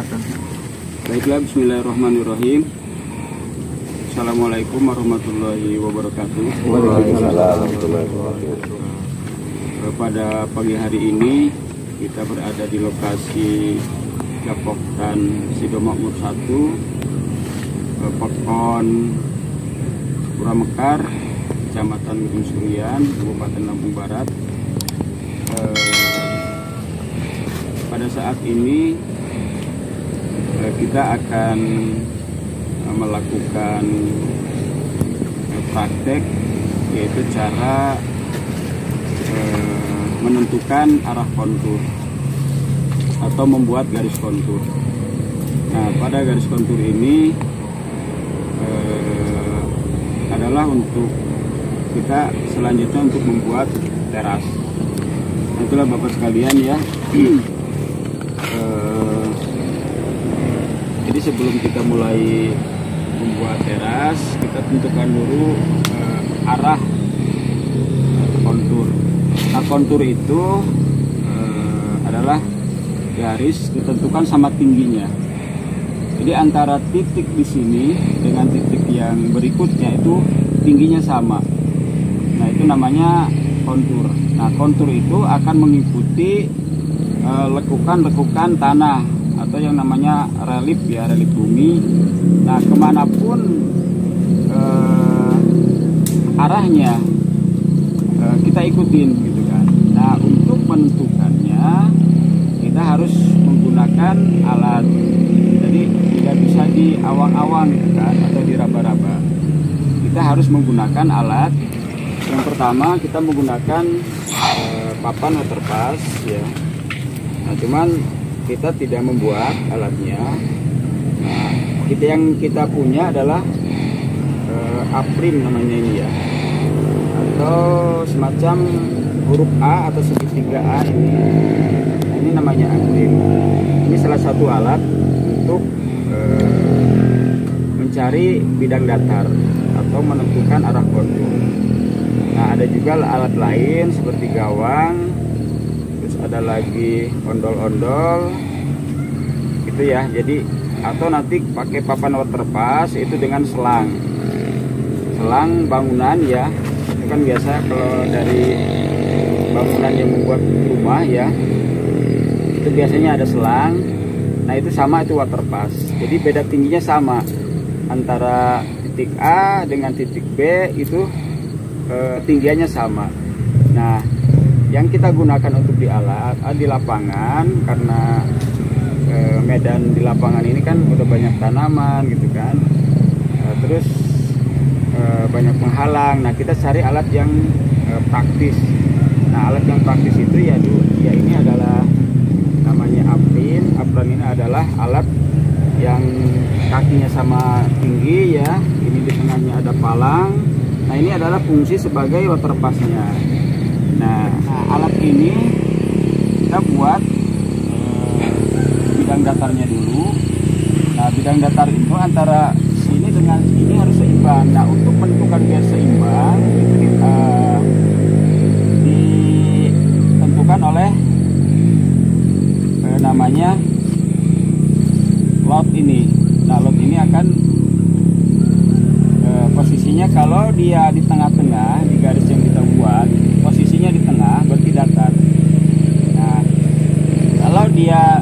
dipersilakan. Baiklah, bismillahirrahmanirrahim. Assalamualaikum warahmatullahi wabarakatuh. Waalaikumsalam warahmatullahi wabarakatuh. Pada pagi hari ini kita berada di lokasi Gapoktan Sidomakmur 1, Pekon Puramekar, Kecamatan Gunung Surian, Kabupaten Lampung Barat. Pada saat ini kita akan melakukan praktek, yaitu cara menentukan arah kontur atau membuat garis kontur. Nah, pada garis kontur ini adalah untuk kita selanjutnya untuk membuat teras. Nah, itulah Bapak sekalian ya. Jadi sebelum kita mulai membuat teras, kita tentukan dulu arah kontur. Nah, kontur itu adalah garis ditentukan sama tingginya. Jadi antara titik di sini dengan titik yang berikutnya itu tingginya sama. Nah, itu namanya kontur. Nah, kontur itu akan mengikuti lekukan-lekukan tanah atau yang namanya relief ya, relief bumi. Nah, kemanapun arahnya kita ikutin gitu kan. Nah, untuk menentukannya kita harus menggunakan alat. Jadi tidak bisa di awang-awang gitu kan, atau di raba-raba. Kita harus menggunakan alat. Yang pertama kita menggunakan papan waterpass ya. Nah, cuman kita tidak membuat alatnya. Nah, yang kita punya adalah aprim namanya ini ya, atau semacam huruf A atau segitiga A ini. Nah, ini namanya aprim. Ini salah satu alat untuk mencari bidang datar atau menentukan arah kontur. Nah, ada juga alat lain seperti gawang, terus ada lagi ondol-ondol gitu ya. Jadi atau nanti pakai papan waterpass itu dengan selang bangunan ya. Itu kan biasa kalau dari bangunan yang membuat rumah ya, itu biasanya ada selang. Nah, itu sama, itu waterpass. Jadi beda tingginya sama antara titik A dengan titik B, itu tinggiannya sama. Nah, yang kita gunakan untuk di alat di lapangan, karena medan di lapangan ini kan udah banyak tanaman gitu kan, terus banyak penghalang. Nah, kita cari alat yang praktis. Nah, alat yang praktis itu ya ini adalah namanya apron. Apron ini adalah alat yang kakinya sama tinggi ya. Ini di tengahnya ada palang. Nah, ini adalah fungsi sebagai waterpassnya. Nah, alat ini kita buat bidang datarnya dulu. Nah, bidang datar itu antara sini dengan sini harus seimbang. Nah, untuk menentukan biar seimbang itu ditentukan oleh namanya lot ini. Nah, lot ini akan posisinya kalau dia di tengah-tengah, di garis yang kita buat, posisinya di tengah berarti datar. Nah, kalau dia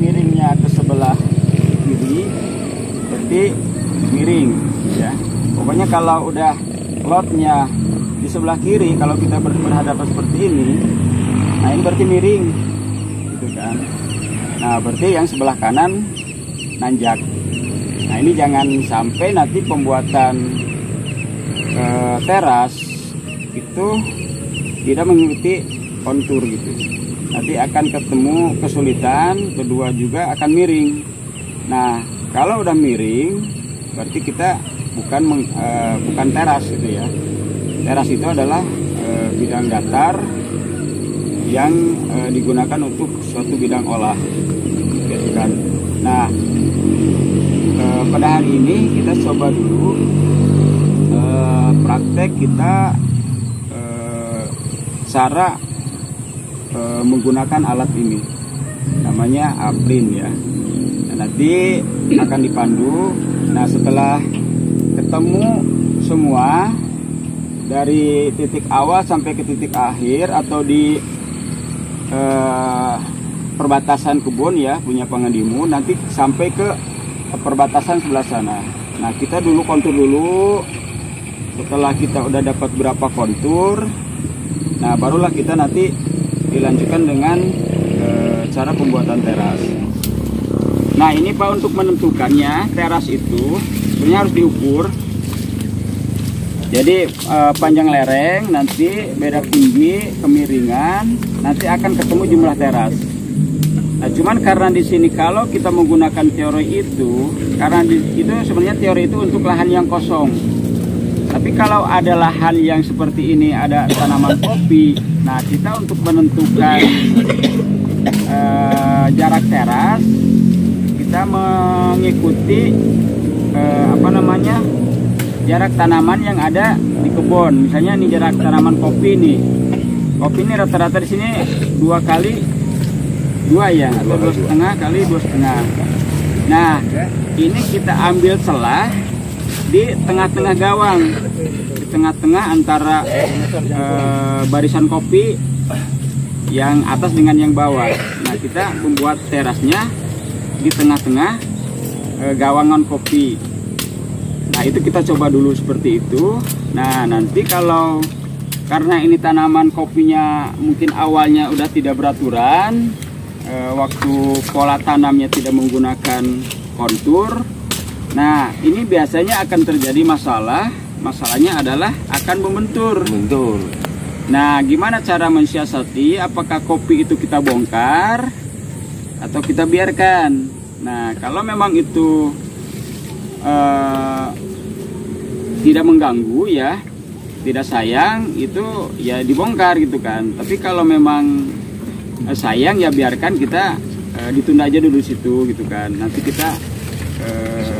miringnya ke sebelah kiri berarti miring ya. Pokoknya kalau udah lotnya di sebelah kiri, kalau kita berhadapan seperti ini, nah ini berarti miring gitu kan. Nah, berarti yang sebelah kanan nanjak. Nah, ini jangan sampai nanti pembuatan teras itu tidak mengikuti kontur gitu. Nanti akan ketemu kesulitan, kedua juga akan miring. Nah, kalau udah miring berarti kita bukan teras gitu ya. Teras itu adalah bidang datar yang digunakan untuk suatu bidang olah gitu kan. Nah, pada hari ini kita coba dulu praktek kita cara menggunakan alat ini, namanya aprin ya. nanti akan dipandu. Nah, setelah ketemu semua dari titik awal sampai ke titik akhir atau di perbatasan kebun ya punya Pangandimu, nanti sampai ke perbatasan sebelah sana. Nah, kita dulu kontur dulu. Setelah kita udah dapat berapa kontur, nah barulah kita nanti dilanjutkan dengan cara pembuatan teras. Nah, ini Pak, untuk menentukannya teras itu sebenarnya harus diukur. Jadi panjang lereng, nanti beda tinggi, kemiringan, nanti akan ketemu jumlah teras. Nah, cuman karena di sini kalau kita menggunakan teori itu, karena itu sebenarnya teori itu untuk lahan yang kosong. Tapi kalau ada lahan yang seperti ini, ada tanaman kopi, nah kita untuk menentukan jarak teras, kita mengikuti jarak tanaman yang ada di kebun. Misalnya ini jarak tanaman kopi nih. Kopi ini rata-rata di sini 2 kali 2 ya, atau 2,5 kali 2,5. Nah, ini kita ambil celah di tengah-tengah gawang, di tengah-tengah antara barisan kopi yang atas dengan yang bawah. Nah, kita membuat terasnya di tengah-tengah gawangan kopi. Nah, itu kita coba dulu seperti itu. Nah, nanti kalau karena ini tanaman kopinya mungkin awalnya udah tidak beraturan, waktu pola tanamnya tidak menggunakan kontur, nah ini biasanya akan terjadi masalah. Masalahnya adalah akan membentur. Nah, gimana cara mensiasati? Apakah kopi itu kita bongkar atau kita biarkan? Nah, kalau memang itu tidak mengganggu ya, tidak sayang, itu ya dibongkar gitu kan. Tapi kalau memang sayang ya biarkan, kita ditunda aja dulu situ gitu kan. Nanti kita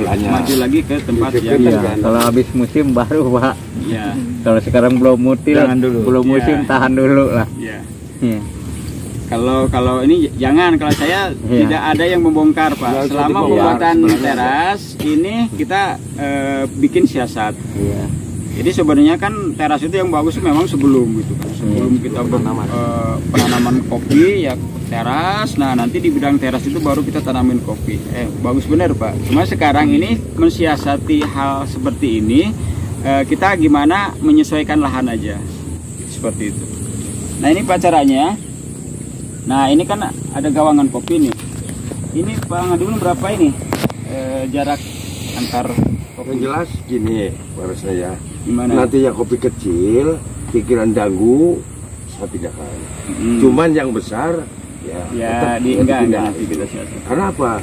maju lagi ke tempat yang kalau habis musim baru Pak. Ya. Kalau sekarang belum mutil, belum musim, tahan dulu lah. Ya. Kalau ini jangan, kalau saya tidak ada yang membongkar Pak. Selama pembuatan teras ini kita bikin siasat. Jadi sebenarnya kan teras itu yang bagus memang sebelum gitu kan. Sebelum kita penanaman kopi ya teras. Nah, nanti di bidang teras itu baru kita tanamin kopi. Bagus benar Pak. Cuma sekarang ini mensiasati hal seperti ini, kita gimana menyesuaikan lahan aja. Seperti itu. Nah, ini Pak caranya. Nah, ini kan ada gawangan kopi nih. Ini Pangandimu berapa ini jarak antar kopi? Yang jelas gini menurut saya. Gimana? Nanti yang kopi kecil pikiran ganggu saya pindahkan. Cuman yang besar ya enggak nanti kita siasat. Karena apa?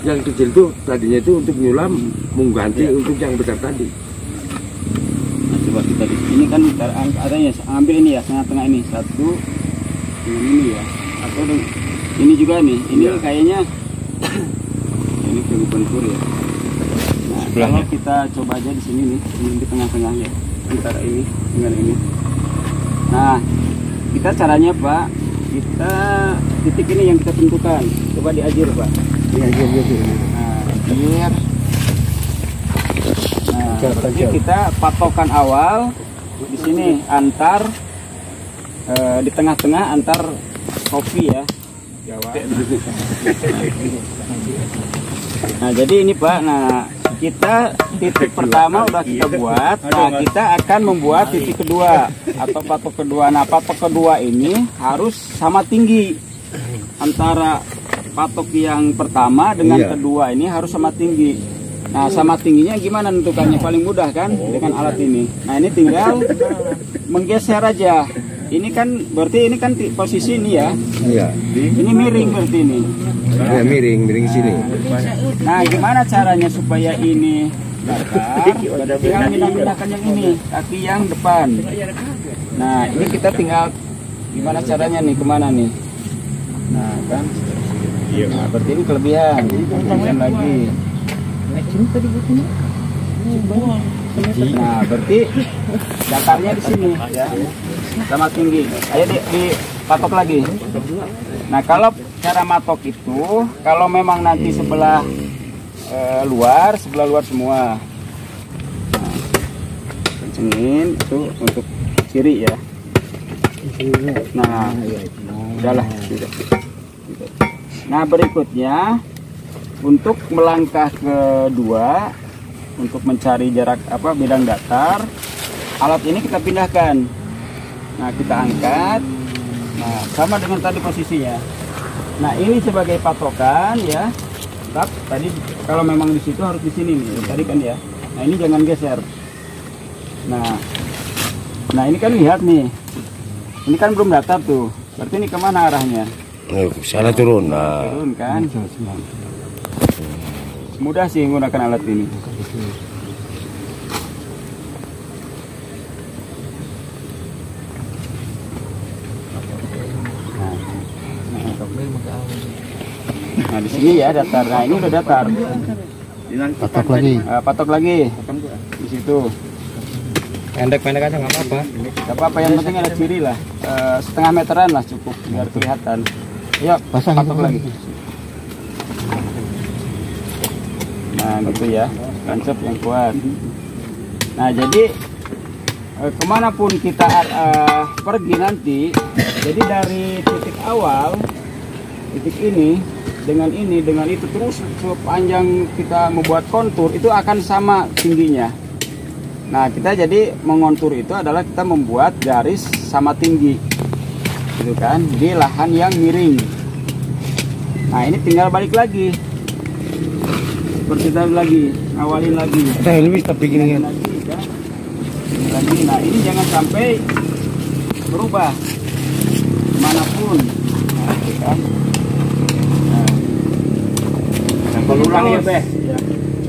Yang kecil itu tadinya itu untuk nyulam, mengganti untuk yang besar tadi. Nah, coba kita ini kan adanya ambil ini ya, tengah-tengah ini satu ini ya, atau ini juga nih, ini kayaknya ini bentur ya. Nah, kalau kita coba aja di sini nih, ini di tengah-tengahnya antara ini dengan ini. Nah, kita caranya Pak, kita titik ini yang kita tentukan. Coba diajir Pak. Diajir. Nah, biar. Nah, berarti kita patokan awal di sini antar di tengah-tengah antar kopi ya. Nah, jadi ini Pak. Nah, kita titik pertama udah kita buat. Nah, kita akan membuat titik kedua atau patok kedua. Nah, patok kedua ini harus sama tinggi. Antara patok yang pertama dengan kedua ini harus sama tinggi. Nah, sama tingginya gimana nentukannya? Paling mudah kan dengan alat ini. Nah, ini tinggal menggeser aja. Ini kan berarti ini kan posisi ini ya. Iya. Ini miring berarti ini. Ya, miring sini. Nah, gimana caranya supaya ini datar? Tinggal mindah-mindahkan yang ini, kaki yang depan. Nah, ini kita tinggal gimana caranya nih, kemana nih? Nah, kan? Nah, berarti ini kelebihan. Kelebihan lagi. Nah, berarti datarnya di sini ya. Sama tinggi. Ayo dipatok lagi. Nah, kalau cara matok itu, kalau memang nanti sebelah luar, sebelah luar semua. Nah, kencengin itu untuk kiri ya. Nah, udahlah. Nah, berikutnya untuk melangkah kedua, untuk mencari jarak bidang datar, alat ini kita pindahkan. Nah, kita angkat. Nah, sama dengan tadi posisinya. Nah, ini sebagai patokan ya. Tetap tadi kalau memang di situ harus di sini nih. Tadi kan ya. Nah, ini jangan geser. Nah ini kan lihat nih. Ini kan belum datar tuh. Berarti ini kemana arahnya? Sana turun. Nah. Turun kan? Mudah sih menggunakan alat ini. Nah di sini ya datar. Nah ini udah datar. Patok lagi. Patok lagi. Di situ. Pendek-pendek aja nggak apa-apa. Gak apa-apa, yang penting ada ciri lah. Setengah meteran lah cukup biar kelihatan. Yuk Pasang patok lagi. Nah gitu ya, tancap yang kuat. Nah jadi kemanapun kita pergi nanti, jadi dari titik awal, titik ini dengan itu terus sepanjang kita membuat kontur itu akan sama tingginya. Nah kita jadi mengontur itu adalah kita membuat garis sama tinggi, gitu kan, di lahan yang miring. Nah ini tinggal balik lagi, seperti tadi lagi, awalin lagi. Ini bisa bikin Lagi. Nah ini jangan sampai berubah manapun, nah, gitu kan. Nah, kalau ulang ya Beh,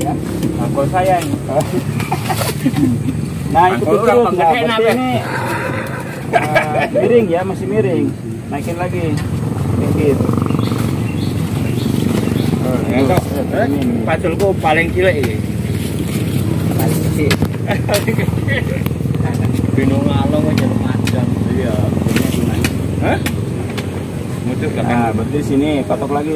ya. Angkol saya ini. Nah itu terus, nah berarti ini miring ya, masih miring. Naikin lagi, dikit. Paculku paling cilik ini. Paling kecil. Binung ngalong aja macam iya. Hah? Nah berarti sini patok lagi.